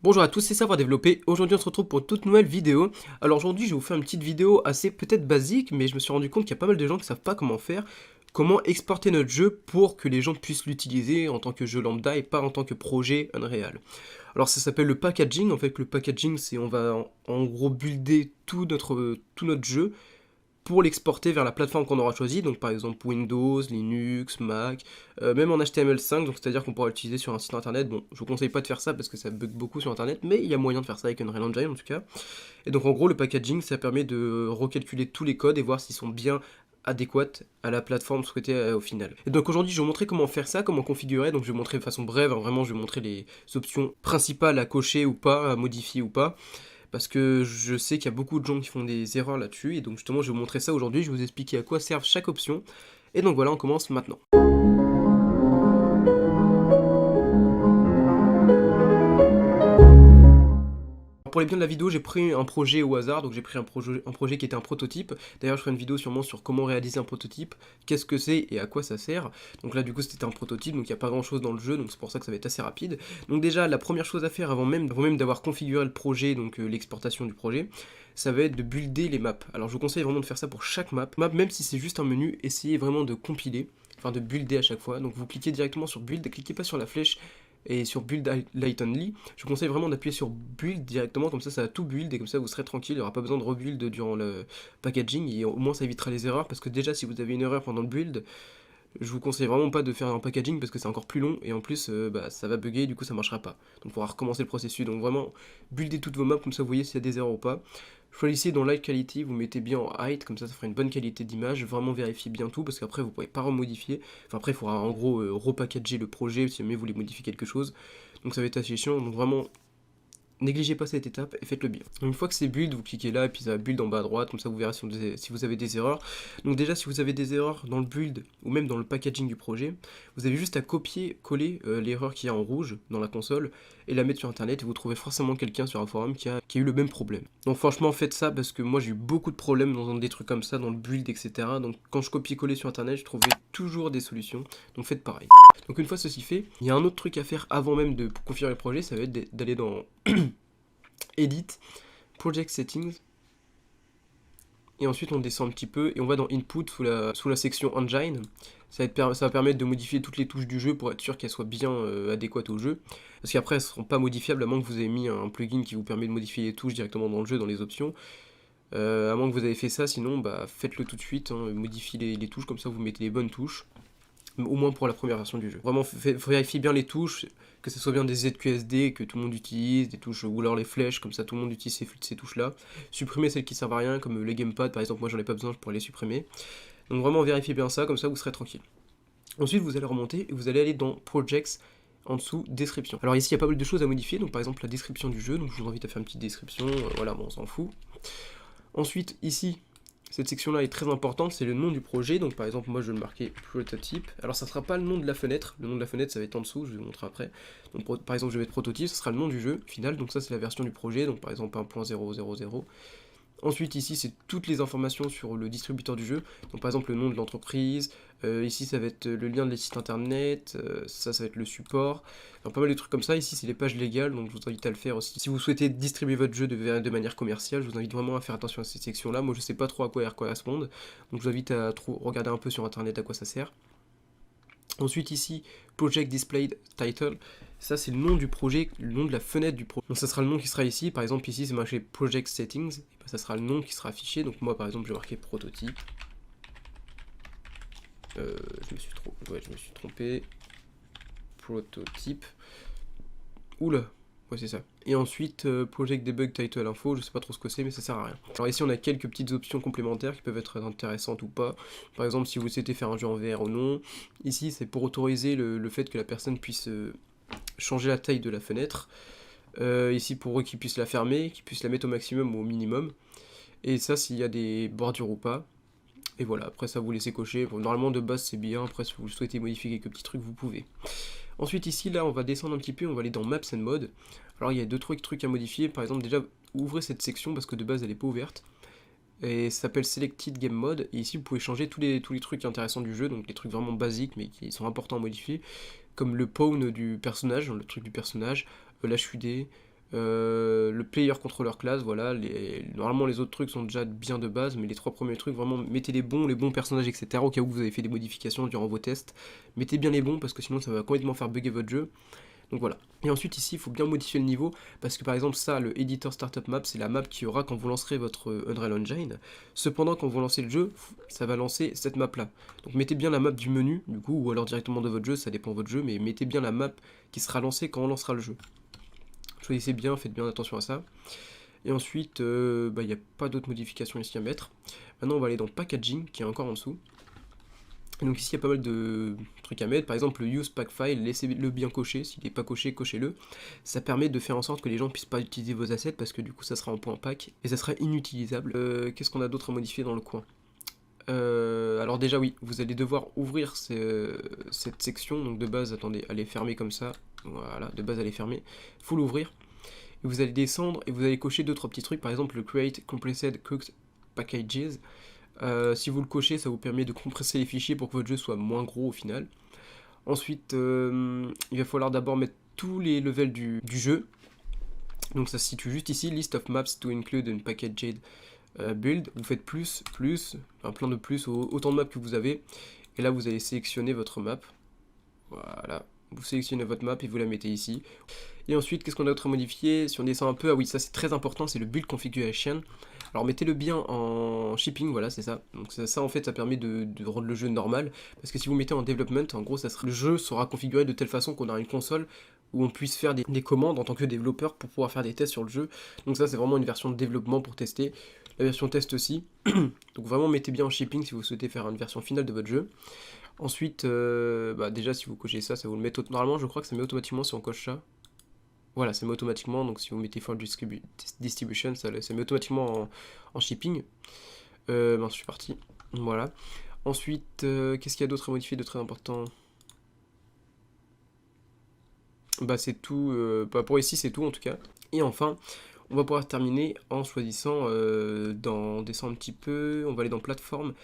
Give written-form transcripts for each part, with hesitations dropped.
Bonjour à tous, c'est Savoir Développer. Aujourd'hui, on se retrouve pour une toute nouvelle vidéo. Alors aujourd'hui, je vais vous faire une petite vidéo assez peut-être basique, mais je me suis rendu compte qu'il y a pas mal de gens qui savent pas comment faire, comment exporter notre jeu pour que les gens puissent l'utiliser en tant que jeu lambda et pas en tant que projet Unreal. Alors ça s'appelle le packaging. En fait, le packaging, c'est on va en gros builder tout notre jeu pour l'exporter vers la plateforme qu'on aura choisie, donc par exemple Windows, Linux, Mac, même en HTML5, donc c'est-à-dire qu'on pourra l'utiliser sur un site internet. Bon, je vous conseille pas de faire ça parce que ça bug beaucoup sur internet, mais il y a moyen de faire ça avec Unreal Engine en tout cas. Et donc en gros, le packaging, ça permet de recalculer tous les codes et voir s'ils sont bien adéquates à la plateforme souhaitée au final. Et donc aujourd'hui, je vais vous montrer comment faire ça, comment configurer. Donc je vais vous montrer de façon brève, hein, vraiment, je vais vous montrer les options principales à cocher ou pas, à modifier ou pas, parce que je sais qu'il y a beaucoup de gens qui font des erreurs là-dessus, et donc justement je vais vous montrer ça aujourd'hui, je vais vous expliquer à quoi servent chaque option, et donc voilà, on commence maintenant. Pour les biens de la vidéo, j'ai pris un projet au hasard, donc j'ai pris un projet qui était un prototype. D'ailleurs, je ferai une vidéo sûrement sur comment réaliser un prototype, qu'est-ce que c'est et à quoi ça sert. Donc là, du coup, c'était un prototype, donc il n'y a pas grand chose dans le jeu, donc c'est pour ça que ça va être assez rapide. Donc déjà, la première chose à faire avant même d'avoir configuré le projet, donc l'exportation du projet, ça va être de builder les maps. Alors je vous conseille vraiment de faire ça pour chaque map. Même si c'est juste un menu, essayez vraiment de compiler, enfin de builder à chaque fois. Donc vous cliquez directement sur build, cliquez pas sur la flèche et sur Build Light Only, je vous conseille vraiment d'appuyer sur Build directement, comme ça va tout build, et comme ça vous serez tranquille, il n'y aura pas besoin de rebuild durant le packaging, et au moins ça évitera les erreurs, parce que déjà si vous avez une erreur pendant le build, je vous conseille vraiment pas de faire un packaging, parce que c'est encore plus long, et en plus ça va bugger, du coup ça marchera pas. Donc il faudra recommencer le processus, donc vraiment buildez toutes vos maps, comme ça vous voyez s'il y a des erreurs ou pas. Choisissez dans Light Quality, vous mettez bien en height, comme ça fera une bonne qualité d'image, vraiment vérifiez bien tout, parce qu'après vous pourrez pas remodifier, enfin après il faudra en gros repackager le projet si jamais vous voulez modifier quelque chose, donc ça va être assez chiant, donc vraiment négligez pas cette étape et faites-le bien. Une fois que c'est build, vous cliquez là et puis ça va build en bas à droite, comme ça vous verrez si vous avez des erreurs. Donc déjà si vous avez des erreurs dans le build ou même dans le packaging du projet, vous avez juste à copier-coller l'erreur qu'il y a en rouge dans la console et la mettre sur internet, et vous trouvez forcément quelqu'un sur un forum qui a eu le même problème. Donc franchement faites ça, parce que moi j'ai eu beaucoup de problèmes dans des trucs comme ça, dans le build, etc. Donc quand je copie-collais sur internet, je trouvais toujours des solutions, donc faites pareil. Donc une fois ceci fait, il y a un autre truc à faire avant même de configurer le projet, ça va être d'aller dans Edit, Project Settings, et ensuite on descend un petit peu et on va dans Input sous la section Engine. Ça va permettre de modifier toutes les touches du jeu pour être sûr qu'elles soient bien adéquates au jeu. Parce qu'après elles ne seront pas modifiables à moins que vous ayez mis un plugin qui vous permet de modifier les touches directement dans le jeu, dans les options. À moins que vous ayez fait ça, sinon bah, faites-le tout de suite, hein, modifiez les touches, comme ça vous mettez les bonnes touches. Au moins pour la première version du jeu. Vraiment, vérifiez bien les touches, que ce soit bien des ZQSD que tout le monde utilise, des touches, ou alors les flèches, comme ça tout le monde utilise ces touches-là. Supprimez celles qui servent à rien, comme les gamepads par exemple, moi j'en ai pas besoin, je pourrais les supprimer. Donc vraiment vérifiez bien ça, comme ça vous serez tranquille. Ensuite vous allez remonter et vous allez aller dans Projects, en dessous, description. Alors ici il y a pas mal de choses à modifier, donc par exemple la description du jeu, donc je vous invite à faire une petite description, voilà, bon on s'en fout. Ensuite ici, cette section-là est très importante, c'est le nom du projet, donc par exemple moi je vais le marquer prototype. Alors ça sera pas le nom de la fenêtre, le nom de la fenêtre ça va être en dessous, je vais vous montrer après. Donc par exemple je vais mettre prototype, ça sera le nom du jeu final, donc ça c'est la version du projet, donc par exemple 1.000. Ensuite ici c'est toutes les informations sur le distributeur du jeu, donc par exemple le nom de l'entreprise, ici ça va être le lien de les sites internet, ça va être le support, enfin, pas mal de trucs comme ça. Ici c'est les pages légales, donc je vous invite à le faire aussi. Si vous souhaitez distribuer votre jeu de manière commerciale, je vous invite vraiment à faire attention à cette section là. Moi je sais pas trop à quoi elles correspondent, donc je vous invite à regarder un peu sur internet à quoi ça sert. Ensuite ici, Project Displayed Title, ça c'est le nom du projet, le nom de la fenêtre du projet. Donc ça sera le nom qui sera ici, par exemple ici c'est marqué Project Settings, et ben, ça sera le nom qui sera affiché, donc moi par exemple je vais marquer prototype. Je me suis trompé. Prototype. Oula, ouais c'est ça. Et ensuite, Project Debug Title Info, je sais pas trop ce que c'est, mais ça sert à rien. Alors ici on a quelques petites options complémentaires qui peuvent être intéressantes ou pas. Par exemple si vous souhaitez faire un jeu en VR ou non. Ici c'est pour autoriser le fait que la personne puisse changer la taille de la fenêtre. Ici pour qu'il puisse la fermer, qu'il puisse la mettre au maximum ou au minimum. Et ça s'il y a des bordures ou pas. Et voilà, après ça vous laissez cocher. Bon, normalement de base c'est bien, après si vous souhaitez modifier quelques petits trucs vous pouvez. Ensuite ici là on va descendre un petit peu, on va aller dans Maps and Mode. Alors il y a deux trucs à modifier, par exemple déjà ouvrez cette section parce que de base elle n'est pas ouverte. Et ça s'appelle Selected Game Mode, et ici vous pouvez changer tous les trucs intéressants du jeu, donc les trucs vraiment basiques mais qui sont importants à modifier, comme le pawn du personnage, le truc du personnage, l'HUD, Le player controller class, voilà, normalement les autres trucs sont déjà bien de base, mais les 3 premiers trucs, vraiment, mettez les bons personnages, etc. Au cas où vous avez fait des modifications durant vos tests, mettez bien les bons, parce que sinon ça va complètement faire bugger votre jeu. Donc voilà. Et ensuite ici, il faut bien modifier le niveau, parce que par exemple ça, le Editor Startup Map, c'est la map qui aura quand vous lancerez votre Unreal Engine. Cependant, quand vous lancez le jeu, ça va lancer cette map là. Donc mettez bien la map du menu, du coup, ou alors directement de votre jeu, ça dépend de votre jeu, mais mettez bien la map qui sera lancée quand on lancera le jeu. Choisissez bien, faites bien attention à ça. Et ensuite, il n'y a pas d'autres modifications ici à mettre. Maintenant, on va aller dans Packaging, qui est encore en dessous. Et donc ici, il y a pas mal de trucs à mettre. Par exemple, le Use Pack File, laissez-le bien coché. S'il n'est pas coché, cochez-le. Ça permet de faire en sorte que les gens ne puissent pas utiliser vos assets, parce que du coup, ça sera en point pack, et ça sera inutilisable. Qu'est-ce qu'on a d'autre à modifier dans le coin? Alors déjà, oui, vous allez devoir ouvrir cette section. Donc de base, attendez, elle est fermée comme ça. Voilà, de base, elle est fermée. Il faut l'ouvrir. Et vous allez descendre et vous allez cocher 2-3 petits trucs, par exemple le Create Compressed Cooked Packages. Si vous le cochez, ça vous permet de compresser les fichiers pour que votre jeu soit moins gros au final. Ensuite, il va falloir d'abord mettre tous les levels du jeu. Donc ça se situe juste ici, List of Maps to Include in Packaged Build. Vous faites plus, un plein de plus, autant de maps que vous avez. Et là, vous allez sélectionner votre map. Voilà. Vous sélectionnez votre map et vous la mettez ici. Et ensuite, qu'est-ce qu'on a d'autre à modifier? Si on descend un peu, ah oui, ça c'est très important, c'est le build configuration. Alors mettez-le bien en shipping, voilà, c'est ça. Donc ça en fait, ça permet de rendre le jeu normal. Parce que si vous mettez en development, en gros, le jeu sera configuré de telle façon qu'on aura une console où on puisse faire des commandes en tant que développeur pour pouvoir faire des tests sur le jeu. Donc ça, c'est vraiment une version de développement pour tester. La version test aussi. Donc vraiment, mettez bien en shipping si vous souhaitez faire une version finale de votre jeu. Ensuite, déjà si vous cochez ça, ça vous le met normalement, je crois que ça met automatiquement si on coche ça. Voilà, ça met automatiquement, donc si vous mettez for distribution, ça met automatiquement en shipping. Je suis parti. Voilà. Ensuite, qu'est-ce qu'il y a d'autre à modifier de très important? C'est tout. Pour ici, c'est tout en tout cas. Et enfin, on va pouvoir terminer en choisissant, descendre un petit peu, on va aller dans plateforme.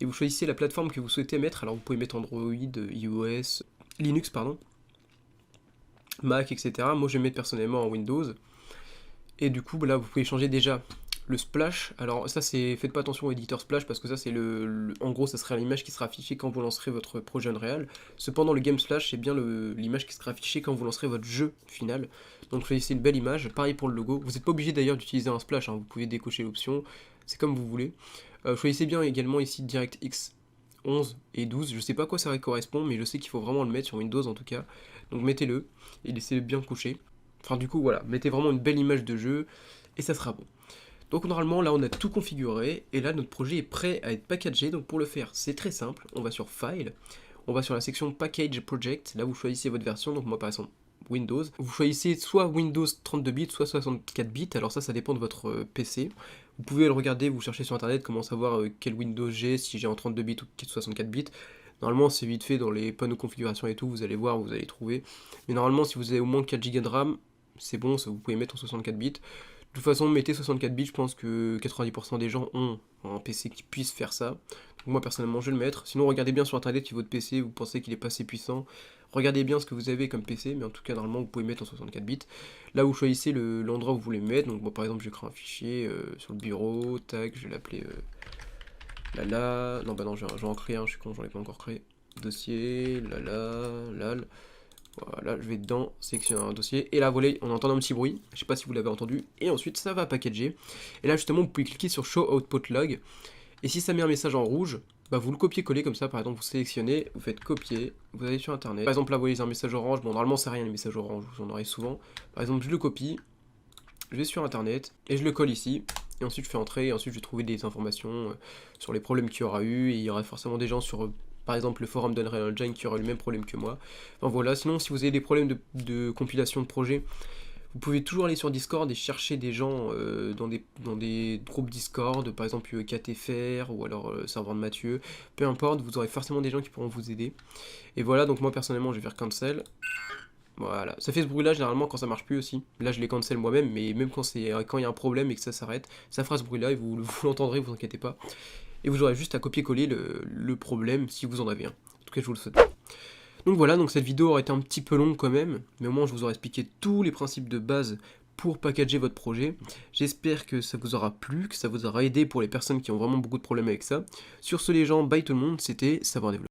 Et vous choisissez la plateforme que vous souhaitez mettre. Alors vous pouvez mettre Android, iOS, Linux, pardon, Mac, etc. Moi je vais mettre personnellement en Windows. Et du coup, là vous pouvez changer déjà le splash. Alors ça c'est, faites pas attention au éditeur splash parce que ça c'est en gros ça sera l'image qui sera affichée quand vous lancerez votre projet Unreal. Cependant le game splash c'est bien l'image qui sera affichée quand vous lancerez votre jeu final. Donc choisissez une belle image, pareil pour le logo. Vous n'êtes pas obligé d'ailleurs d'utiliser un splash, hein. Vous pouvez décocher l'option, c'est comme vous voulez. Choisissez bien également ici DirectX 11 et 12, je sais pas à quoi ça correspond, mais je sais qu'il faut vraiment le mettre sur Windows en tout cas. Donc mettez-le et laissez-le bien coucher. Enfin du coup voilà, mettez vraiment une belle image de jeu et ça sera bon. Donc normalement là on a tout configuré et là notre projet est prêt à être packagé. Donc pour le faire c'est très simple, on va sur File, on va sur la section Package Project, là vous choisissez votre version, donc moi par exemple Windows. Vous choisissez soit Windows 32 bits, soit 64 bits, alors ça dépend de votre PC. Vous pouvez le regarder, vous cherchez sur internet comment savoir quel Windows j'ai, si j'ai en 32 bits ou 64 bits. Normalement c'est vite fait dans les panneaux configuration et tout, vous allez voir, vous allez trouver. Mais normalement si vous avez au moins 4 Go de RAM, c'est bon, ça vous pouvez mettre en 64 bits. De toute façon, mettez 64 bits, je pense que 90% des gens ont un PC qui puisse faire ça. Donc moi personnellement je vais le mettre. Sinon regardez bien sur internet si votre PC vous pensez qu'il est pas assez puissant. Regardez bien ce que vous avez comme PC, mais en tout cas normalement vous pouvez mettre en 64 bits. Là vous choisissez l'endroit où vous voulez mettre. Donc moi par exemple je vais créer un fichier sur le bureau, tac, je vais l'appeler lala. Non bah non, je vais en créer un, je suis con, j'en ai pas encore créé. Dossier, lal. Voilà, je vais dedans, sélectionner un dossier, et là, voilà, on entend un petit bruit, je sais pas si vous l'avez entendu, et ensuite ça va packager. Et là, justement, vous pouvez cliquer sur Show Output Log, et si ça met un message en rouge, vous le copiez-collez comme ça, par exemple, vous sélectionnez, vous faites copier, vous allez sur internet. Par exemple, là, vous voyez un message orange, bon, normalement, c'est rien les messages orange, vous en aurez souvent. Par exemple, je le copie, je vais sur internet, et je le colle ici, et ensuite je fais entrer, et ensuite je vais trouver des informations sur les problèmes qu'il y aura eu, et il y aura forcément des gens sur par exemple le forum d'Unreal Engine qui aura le même problème que moi. Enfin voilà, sinon si vous avez des problèmes de compilation de projet, vous pouvez toujours aller sur Discord et chercher des gens dans des groupes Discord, par exemple KTFR ou alors serveur de Mathieu, peu importe, vous aurez forcément des gens qui pourront vous aider. Et voilà, donc moi personnellement je vais faire cancel. Voilà, ça fait ce bruit là généralement quand ça marche plus aussi. Là je les cancel moi-même, mais même quand il y a un problème et que ça s'arrête, ça fera ce bruit là et vous l'entendrez, vous inquiétez pas. Et vous aurez juste à copier-coller le problème si vous en avez un. En tout cas, je vous le souhaite. Donc voilà, donc cette vidéo aurait été un petit peu longue quand même, mais au moins je vous aurais expliqué tous les principes de base pour packager votre projet. J'espère que ça vous aura plu, que ça vous aura aidé pour les personnes qui ont vraiment beaucoup de problèmes avec ça. Sur ce les gens, bye tout le monde, c'était Savoir Développer.